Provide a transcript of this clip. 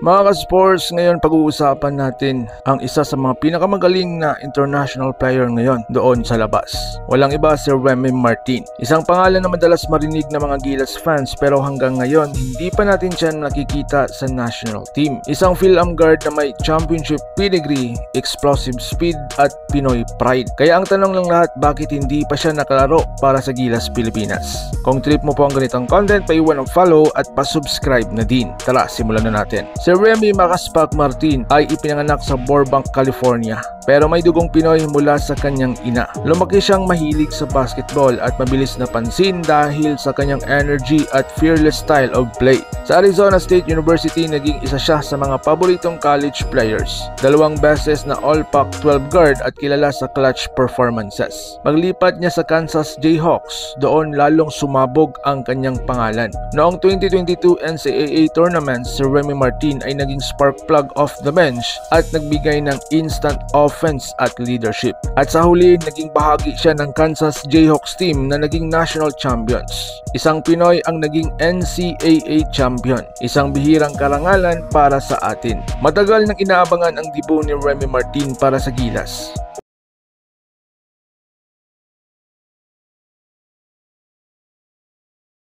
Mga ka-sports, ngayon pag-uusapan natin ang isa sa mga pinakamagaling na international player ngayon doon sa labas. Walang iba si Remy Martin. Isang pangalan na madalas marinig ng mga Gilas fans pero hanggang ngayon hindi pa natin siya nakikita sa national team. Isang Phil-Am guard na may championship pedigree, explosive speed at Pinoy pride. Kaya ang tanong lang lahat, bakit hindi pa siya nakalaro para sa Gilas Pilipinas? Kung trip mo po ang ganitong content, paiwan ng follow at pa-subscribe na din. Tara, simulan na natin. Si Remy Martin ay ipinanganak sa Burbank, California pero may dugong Pinoy mula sa kanyang ina. Lumaki siyang mahilig sa basketball at mabilis na pansin dahil sa kanyang energy at fearless style of play. Sa Arizona State University, naging isa siya sa mga paboritong college players. 2 beses na All-Pac-12 guard at kilala sa clutch performances. Paglipat niya sa Kansas Jayhawks, doon lalong sumabog ang kanyang pangalan. Noong 2022 NCAA tournament, si Remy Martin ay naging spark plug off the bench at nagbigay ng instant offense at leadership. At sa huli, naging bahagi siya ng Kansas Jayhawks team na naging national champions. Isang Pinoy ang naging NCAA champion. Isang bihirang karangalan para sa atin. Matagal nang inaabangan ang debut ni Remy Martin para sa Gilas.